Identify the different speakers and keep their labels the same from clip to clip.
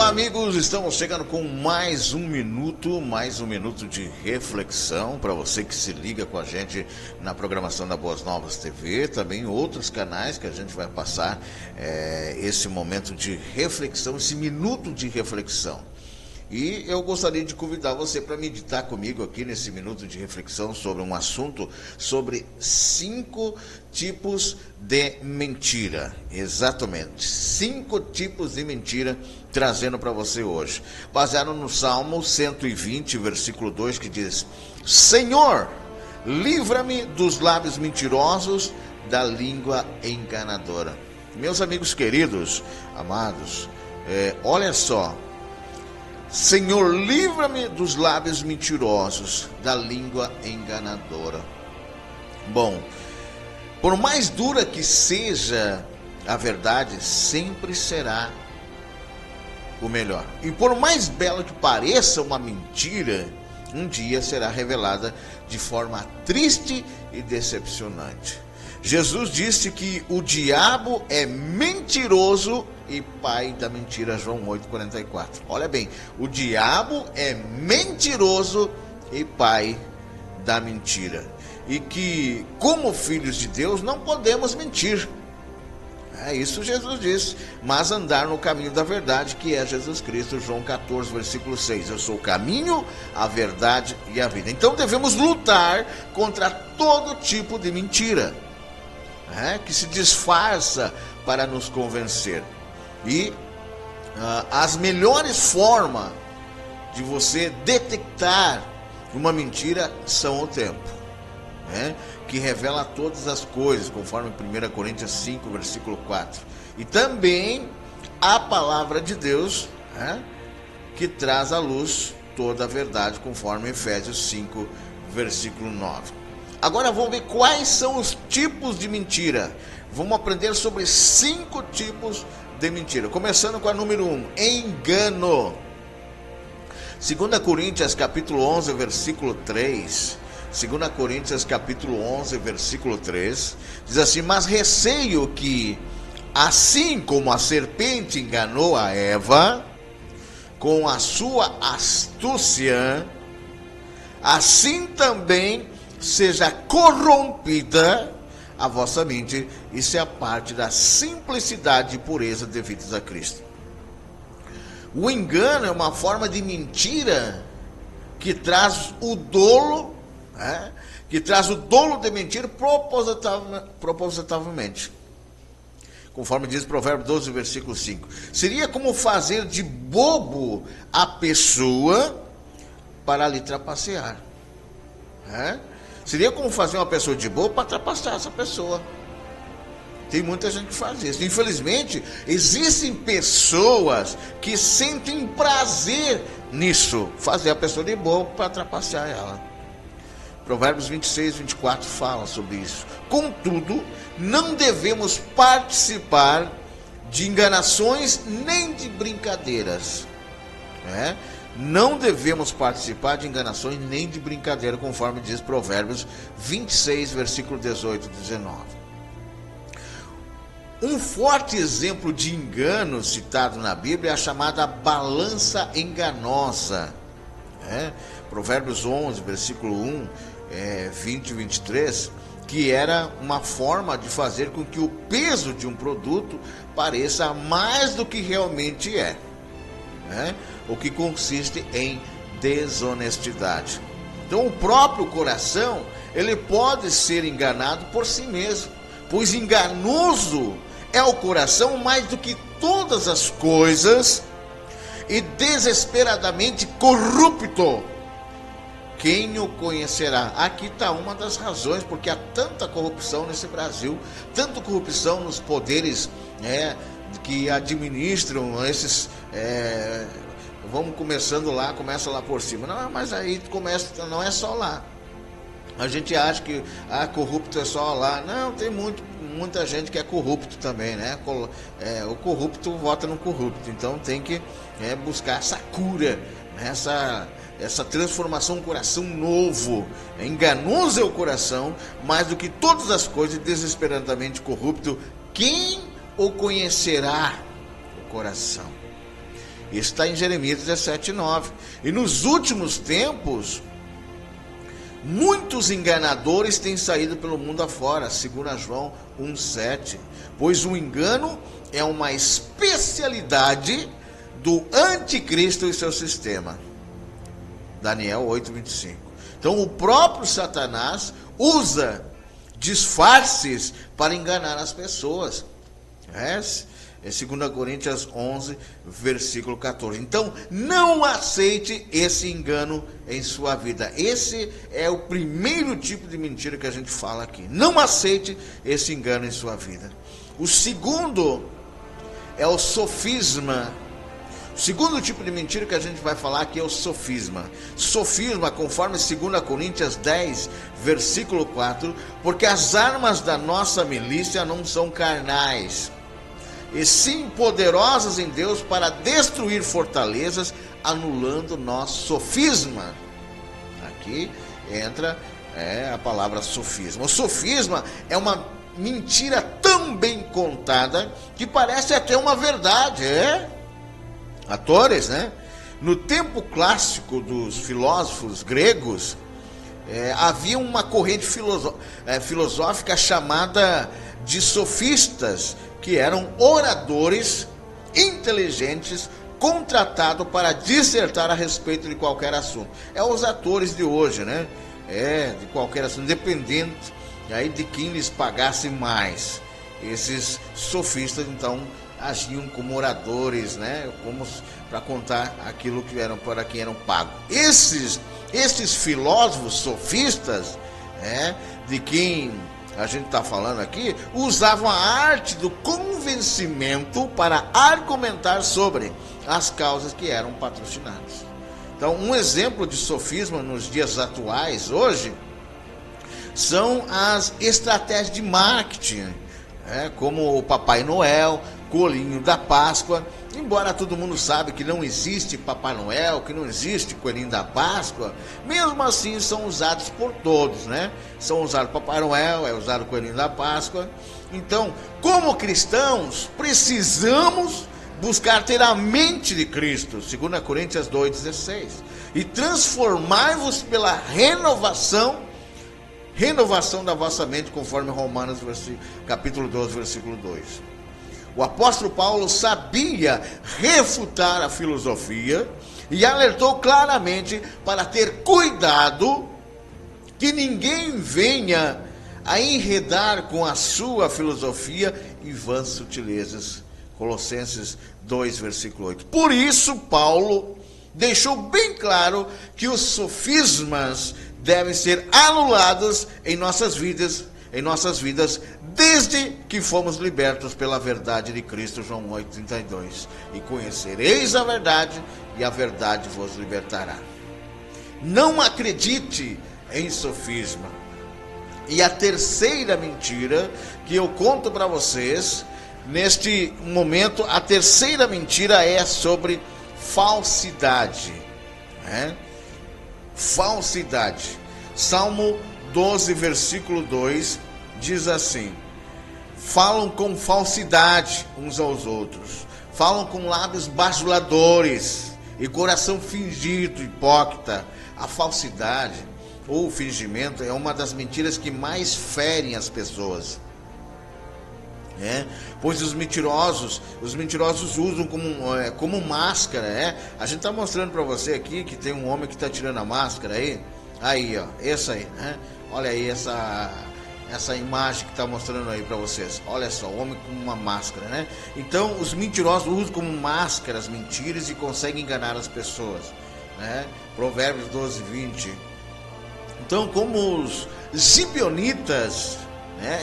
Speaker 1: amigos, estamos chegando com mais um minuto de reflexão para você que se liga com a gente na programação da Boas Novas TV, também em outros canais que a gente vai passar esse momento de reflexão, esse minuto de reflexão. E eu gostaria de convidar você para meditar comigo aqui nesse minuto de reflexão sobre um assunto, sobre 5 tipos de mentira. Exatamente, 5 tipos de mentira trazendo para você hoje. Baseado no Salmo 120, versículo 2, que diz: Senhor, livra-me dos lábios mentirosos, da língua enganadora. Meus amigos queridos, amados, olha só. Senhor, livra-me dos lábios mentirosos, da língua enganadora. Bom, por mais dura que seja a verdade, sempre será o melhor. E por mais bela que pareça uma mentira, um dia será revelada de forma triste e decepcionante. Jesus disse que o diabo é mentiroso e pai da mentira, João 8,44. Olha bem, o diabo é mentiroso e pai da mentira. E que, como filhos de Deus, não podemos mentir. É isso Jesus disse, mas andar no caminho da verdade, que é Jesus Cristo, João 14, versículo 6. Eu sou o caminho, a verdade e a vida. Então devemos lutar contra todo tipo de mentira, que se disfarça para nos convencer. E as melhores formas de você detectar uma mentira são o tempo, que revela todas as coisas, conforme 1 Coríntios 5, versículo 4. E também a palavra de Deus, que traz à luz toda a verdade, conforme Efésios 5, versículo 9. Agora vamos ver quais são os tipos de mentira. Vamos aprender sobre 5 tipos de mentira. Começando com a número 1, engano. 2 Coríntios capítulo 11, versículo 3. 2 Coríntios capítulo 11, versículo 3. Diz assim: mas receio que, assim como a serpente enganou a Eva com a sua astúcia, assim também seja corrompida a vossa mente. Isso é a parte da simplicidade e pureza devidas a Cristo. O engano é uma forma de mentira que traz o dolo, que traz o dolo de mentir propositavelmente. Conforme diz Provérbios 12, versículo 5. Seria como fazer de bobo a pessoa para lhe trapacear. Seria como fazer uma pessoa de boa para trapacear essa pessoa. Tem muita gente que faz isso. Infelizmente, existem pessoas que sentem prazer nisso, fazer a pessoa de boa para trapacear ela. Provérbios 26, 24 fala sobre isso. Contudo, não devemos participar de enganações nem de brincadeiras. Não devemos participar de enganações nem de brincadeira, conforme diz Provérbios 26, versículo 18 e 19. Um forte exemplo de engano citado na Bíblia é a chamada balança enganosa. Provérbios 11, versículo 1, 20 e 23, que era uma forma de fazer com que o peso de um produto pareça mais do que realmente é. O que consiste em desonestidade. Então o próprio coração, ele pode ser enganado por si mesmo, pois enganoso é o coração mais do que todas as coisas e desesperadamente corrupto. Quem o conhecerá? Aqui está uma das razões porque há tanta corrupção nesse Brasil, tanta corrupção nos poderes que administram esses... vamos começando lá, começa lá por cima. Não, mas aí começa, não é só lá. A gente acha que corrupto é só lá. Não, tem muita gente que é corrupto também, o corrupto vota no corrupto. Então tem que buscar essa cura, essa transformação, um coração novo. Enganoso é o coração, mais do que todas as coisas, desesperadamente corrupto. Quem o conhecerá? O coração. Isso está em Jeremias 17:9. E nos últimos tempos, muitos enganadores têm saído pelo mundo afora, segundo João 1,7. Pois o engano é uma especialidade do anticristo e seu sistema. Daniel 8:25. Então o próprio Satanás usa disfarces para enganar as pessoas. É 2 Coríntios 11, versículo 14. Então, não aceite esse engano em sua vida. Esse é o primeiro tipo de mentira que a gente fala aqui. Não aceite esse engano em sua vida. O segundo é o sofisma. O segundo tipo de mentira que a gente vai falar aqui é o sofisma. Sofisma, conforme 2 Coríntios 10, versículo 4, porque as armas da nossa milícia não são carnais, e sim poderosas em Deus para destruir fortalezas, anulando nosso sofisma. Aqui entra a palavra sofisma. O sofisma é uma mentira tão bem contada que parece até uma verdade. Atores, né? No tempo clássico dos filósofos gregos, havia uma corrente filosófica chamada de sofistas, que eram oradores inteligentes contratados para dissertar a respeito de qualquer assunto. Os atores de hoje, né? De qualquer assunto, independente aí de quem lhes pagasse mais. Esses sofistas, então, agiam como oradores, né? Como para contar aquilo que eram para quem eram pagos. Esses filósofos sofistas, de quem a gente está falando aqui, usavam a arte do convencimento para argumentar sobre as causas que eram patrocinadas. Então, um exemplo de sofisma nos dias atuais, hoje, são as estratégias de marketing, como o Papai Noel, Coelhinho da Páscoa. Embora todo mundo sabe que não existe Papai Noel, que não existe Coelhinho da Páscoa, mesmo assim são usados por todos, né? São usados Papai Noel, é usado Coelhinho da Páscoa. Então, como cristãos, precisamos buscar ter a mente de Cristo, 2 Coríntios 2,16, e transformar-vos pela renovação da vossa mente, conforme Romanos capítulo 12, versículo 2. O apóstolo Paulo sabia refutar a filosofia e alertou claramente para ter cuidado que ninguém venha a enredar com a sua filosofia e vãs sutilezas. Colossenses 2, versículo 8. Por isso, Paulo deixou bem claro que os sofismas devem ser anulados em nossas vidas, desde que fomos libertos pela verdade de Cristo, João 8,32. E conhecereis a verdade, e a verdade vos libertará. Não acredite em sofisma. E a terceira mentira que eu conto para vocês, neste momento, a terceira mentira é sobre falsidade. Falsidade. Salmo 12, versículo 2, diz assim: falam com falsidade uns aos outros, falam com lábios bajuladores e coração fingido, hipócrita. A falsidade ou o fingimento é uma das mentiras que mais ferem as pessoas. Pois os mentirosos usam como máscara. A gente está mostrando para você aqui que tem um homem que está tirando a máscara aí, ó, essa aí, olha aí essa imagem que está mostrando aí para vocês. Olha só, o homem com uma máscara, Então os mentirosos usam como máscara as mentiras e conseguem enganar as pessoas, Provérbios 12, 20. Então, como os gibeonitas,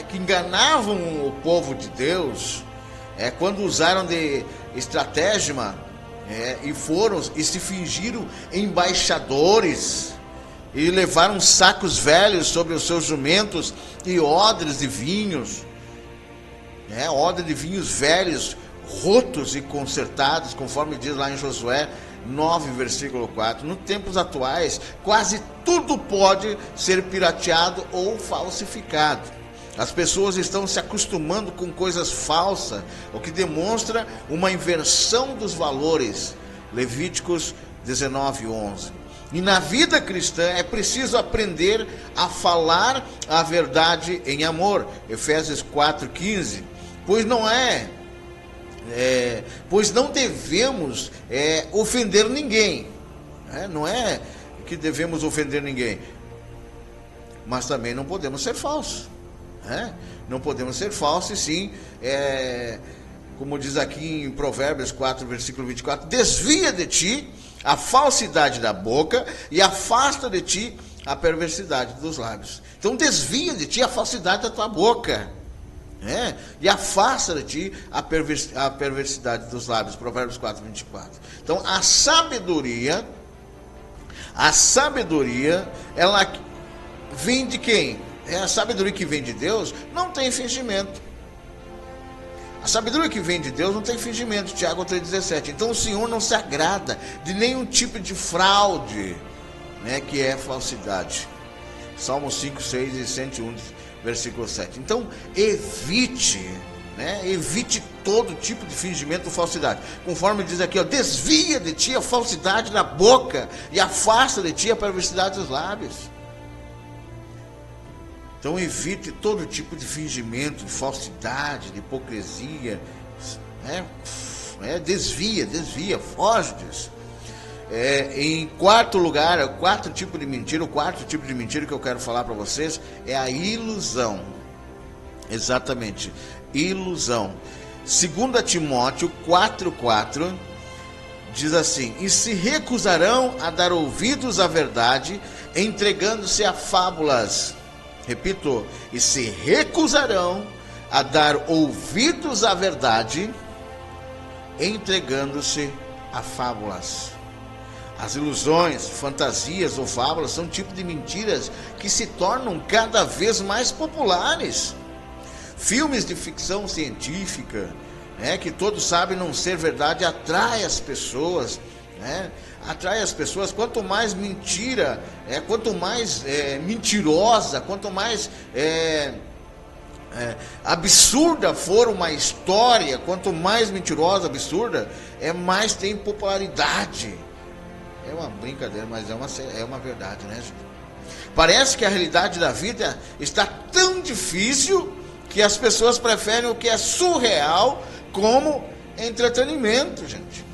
Speaker 1: que enganavam o povo de Deus, quando usaram de estratagema, e se fingiram embaixadores, e levaram sacos velhos sobre os seus jumentos e odres de vinhos, odres de vinhos velhos, rotos e consertados, conforme diz lá em Josué 9, versículo 4. Nos tempos atuais, quase tudo pode ser pirateado ou falsificado. As pessoas estão se acostumando com coisas falsas, o que demonstra uma inversão dos valores Levíticos 19:11. E na vida cristã é preciso aprender a falar a verdade em amor. Efésios 4:15. Pois não devemos ofender ninguém. Não é que devemos ofender ninguém, mas também não podemos ser falsos. Não podemos ser falsos, e sim, como diz aqui em Provérbios 4, versículo 24, desvia de ti a falsidade da boca e afasta de ti a perversidade dos lábios. Então desvia de ti a falsidade da tua boca, e afasta de ti a perversidade dos lábios. Provérbios 4, 24. Então a sabedoria, ela vem de quem? A sabedoria que vem de Deus não tem fingimento. A sabedoria que vem de Deus não tem fingimento. Tiago 3,17. Então o Senhor não se agrada de nenhum tipo de fraude, que é falsidade. Salmo 5, 6 e 101, versículo 7. Então evite todo tipo de fingimento ou falsidade. Conforme diz aqui, desvia de ti a falsidade da boca e afasta de ti a perversidade dos lábios. Então evite todo tipo de fingimento, de falsidade, de hipocrisia. Desvia, foge disso. Em quarto lugar, o quarto tipo de mentira que eu quero falar para vocês é a ilusão. Exatamente, ilusão. 2 Timóteo 4,4 diz assim: e se recusarão a dar ouvidos à verdade, entregando-se a fábulas. Repito, e se recusarão a dar ouvidos à verdade, entregando-se a fábulas. As ilusões, fantasias ou fábulas são tipos de mentiras que se tornam cada vez mais populares. Filmes de ficção científica, que todos sabem não ser verdade, atrai as pessoas, atrai as pessoas. Quanto mais mentira, quanto mais mentirosa, quanto mais absurda for uma história, quanto mais mentirosa, absurda, mais tem popularidade. É uma brincadeira, mas é uma verdade, gente? Parece que a realidade da vida está tão difícil que as pessoas preferem o que é surreal como entretenimento, gente.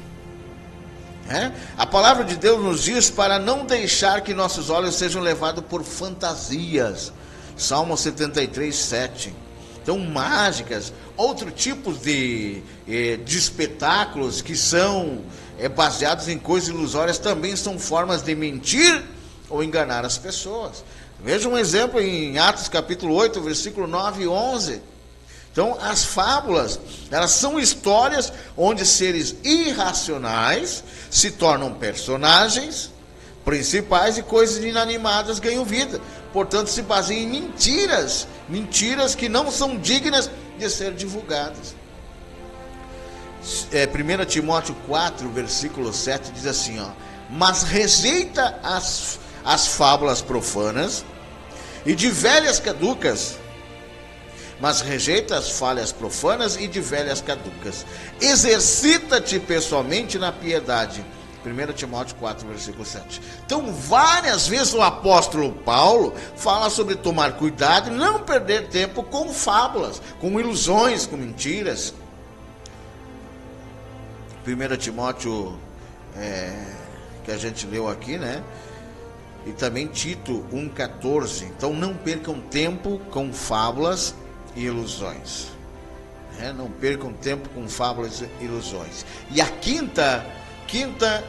Speaker 1: A palavra de Deus nos diz para não deixar que nossos olhos sejam levados por fantasias. Salmo 73, 7. Então, mágicas, outros tipos de espetáculos que são baseados em coisas ilusórias também são formas de mentir ou enganar as pessoas. Veja um exemplo em Atos capítulo 8, versículo 9 e 11. Então, as fábulas, elas são histórias onde seres irracionais se tornam personagens principais e coisas inanimadas ganham vida. Portanto, se baseiam em mentiras que não são dignas de ser divulgadas. 1 Timóteo 4, versículo 7 diz assim, mas rejeita as fábulas profanas e de velhas caducas. Mas rejeita as falhas profanas e de velhas caducas. Exercita-te pessoalmente na piedade. 1 Timóteo 4, versículo 7. Então, várias vezes o apóstolo Paulo fala sobre tomar cuidado e não perder tempo com fábulas, com ilusões, com mentiras. 1 Timóteo, que a gente leu aqui, e também Tito 1,14. Então, não percam tempo com fábulas e ilusões. Não percam tempo com fábulas e ilusões. E a quinta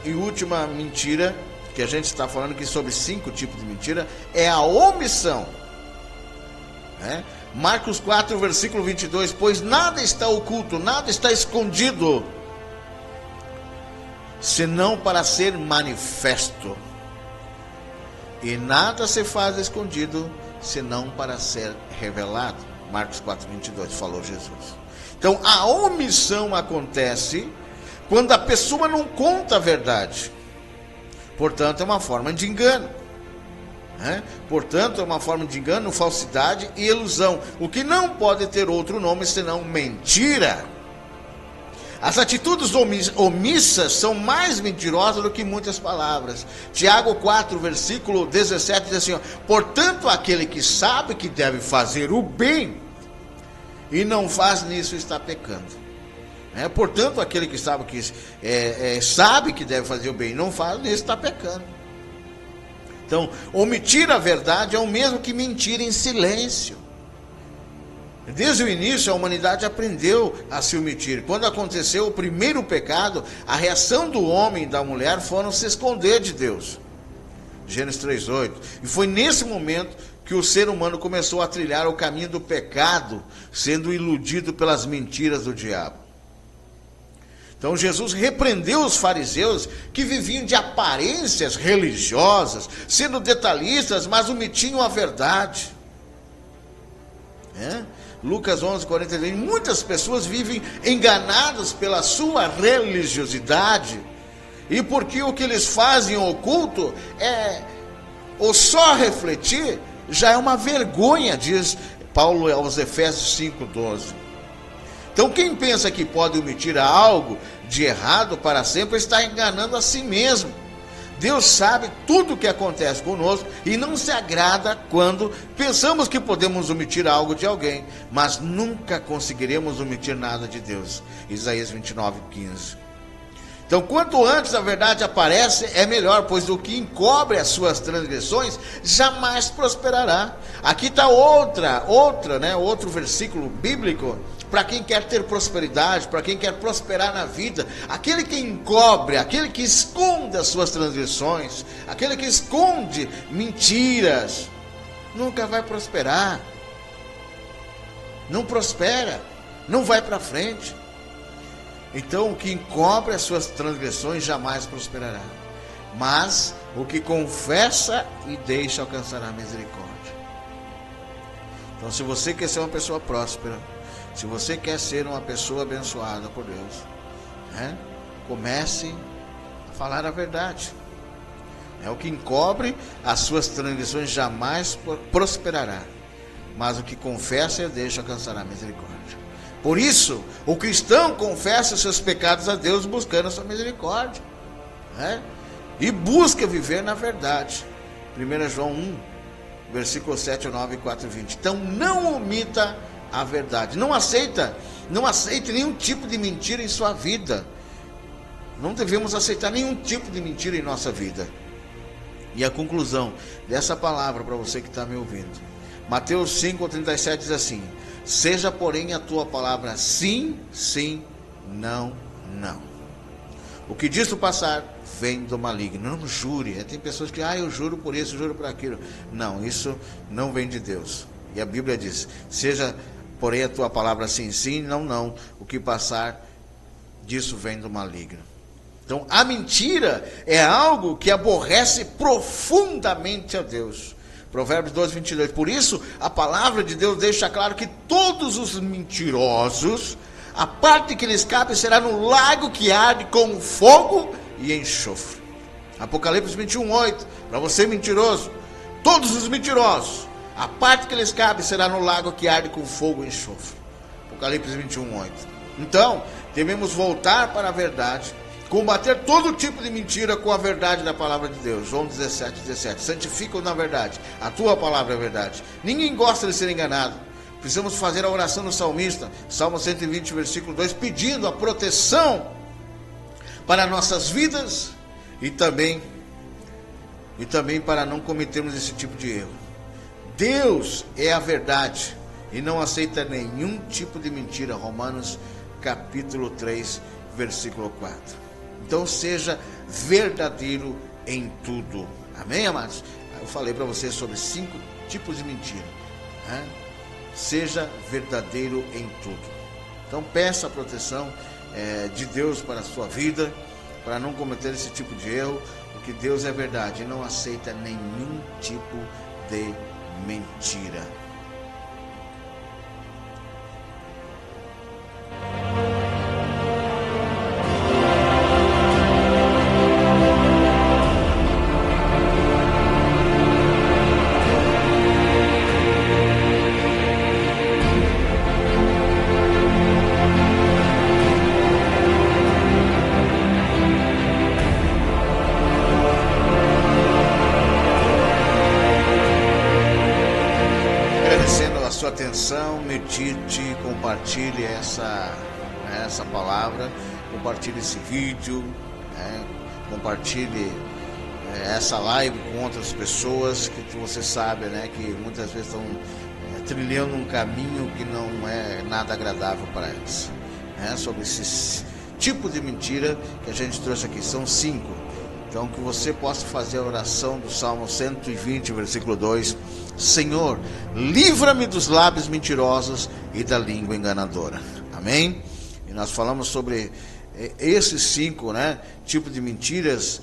Speaker 1: e última mentira, que a gente está falando aqui sobre 5 tipos de mentira, é a omissão. Marcos 4, versículo 22, pois nada está oculto, nada está escondido, senão para ser manifesto. E nada se faz escondido, senão para ser revelado. Marcos 4, 22, falou Jesus. Então, a omissão acontece quando a pessoa não conta a verdade. Portanto, é uma forma de engano. Portanto, é uma forma de engano, falsidade e ilusão. O que não pode ter outro nome senão mentira. As atitudes omissas são mais mentirosas do que muitas palavras. Tiago 4, versículo 17 diz assim, ó, portanto, aquele que sabe que deve fazer o bem e não faz nisso está pecando. Portanto, aquele que sabe que deve fazer o bem e não faz nisso está pecando. Então, omitir a verdade é o mesmo que mentir em silêncio. Desde o início, a humanidade aprendeu a se omitir. Quando aconteceu o primeiro pecado, a reação do homem e da mulher foram se esconder de Deus. Gênesis 3:8. E foi nesse momento que o ser humano começou a trilhar o caminho do pecado, sendo iludido pelas mentiras do diabo. Então Jesus repreendeu os fariseus que viviam de aparências religiosas, sendo detalhistas, mas omitiam a verdade. Lucas 11:43, muitas pessoas vivem enganadas pela sua religiosidade, e porque o que eles fazem oculto ou só refletir, já é uma vergonha, diz Paulo aos Efésios 5:12. Então quem pensa que pode omitir algo de errado para sempre está enganando a si mesmo. Deus sabe tudo o que acontece conosco e não se agrada quando pensamos que podemos omitir algo de alguém, mas nunca conseguiremos omitir nada de Deus. Isaías 29:15. Então, quanto antes a verdade aparece, é melhor, pois o que encobre as suas transgressões jamais prosperará. Aqui está outro versículo bíblico para quem quer ter prosperidade, para quem quer prosperar na vida. Aquele que encobre, aquele que esconde as suas transgressões, aquele que esconde mentiras, nunca vai prosperar. Não prospera, não vai para frente. Então, o que encobre as suas transgressões jamais prosperará. Mas o que confessa e deixa alcançará a misericórdia. Então, se você quer ser uma pessoa próspera, se você quer ser uma pessoa abençoada por Deus, comece a falar a verdade. O que encobre as suas transgressões jamais prosperará. Mas o que confessa e deixa alcançará a misericórdia. Por isso, o cristão confessa os seus pecados a Deus, buscando a sua misericórdia. E busca viver na verdade. 1 João 1, versículo 7, 9 e 4 e 20. Então, não omita a verdade. Não aceite nenhum tipo de mentira em sua vida. Não devemos aceitar nenhum tipo de mentira em nossa vida. E a conclusão dessa palavra para você que está me ouvindo. Mateus 5:37 diz assim: seja, porém, a tua palavra sim, sim, não, não. O que disso passar vem do maligno. Não jure. Tem pessoas que, eu juro por isso, eu juro por aquilo. Não, isso não vem de Deus. E a Bíblia diz: seja, porém, a tua palavra sim, sim, não, não. O que passar disso vem do maligno. Então, a mentira é algo que aborrece profundamente a Deus. Provérbios 12:22. Por isso, a palavra de Deus deixa claro que todos os mentirosos, a parte que lhes cabe será no lago que arde com fogo e enxofre. Apocalipse 21:8. Para você mentiroso, todos os mentirosos, a parte que lhes cabe será no lago que arde com fogo e enxofre. Apocalipse 21:8. Então, devemos voltar para a verdade, combater todo tipo de mentira com a verdade da palavra de Deus. João 17:17. Santifica-o na verdade. A tua palavra é verdade. Ninguém gosta de ser enganado. Precisamos fazer a oração do salmista, Salmo 120, versículo 2, pedindo a proteção para nossas vidas e também para não cometermos esse tipo de erro. Deus é a verdade e não aceita nenhum tipo de mentira. Romanos capítulo 3, versículo 4. Então seja verdadeiro em tudo. Amém, amados? Eu falei para vocês sobre 5 tipos de mentira. Seja verdadeiro em tudo. Então peça a proteção de Deus para a sua vida, para não cometer esse tipo de erro, porque Deus é verdade e não aceita nenhum tipo de mentira. agradecendo a sua atenção, medite, compartilhe essa palavra, compartilhe esse vídeo, compartilhe essa live com outras pessoas que você sabe, que muitas vezes estão trilhando um caminho que não é nada agradável para elas. Sobre esse tipo de mentira que a gente trouxe aqui, são 5. Então que você possa fazer a oração do Salmo 120, versículo 2: Senhor, livra-me dos lábios mentirosos e da língua enganadora. Amém? E nós falamos sobre esses 5 tipos de mentiras.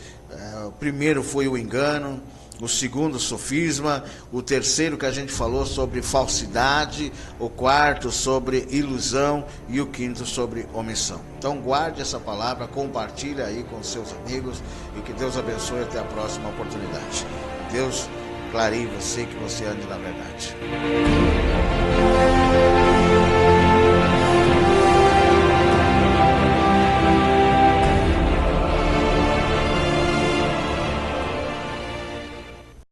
Speaker 1: O primeiro foi o engano, o segundo, sofisma, o terceiro que a gente falou sobre falsidade, o quarto sobre ilusão e o quinto sobre omissão. Então guarde essa palavra, compartilhe aí com seus amigos e que Deus abençoe até a próxima oportunidade. Deus clareie você, que você ande na verdade.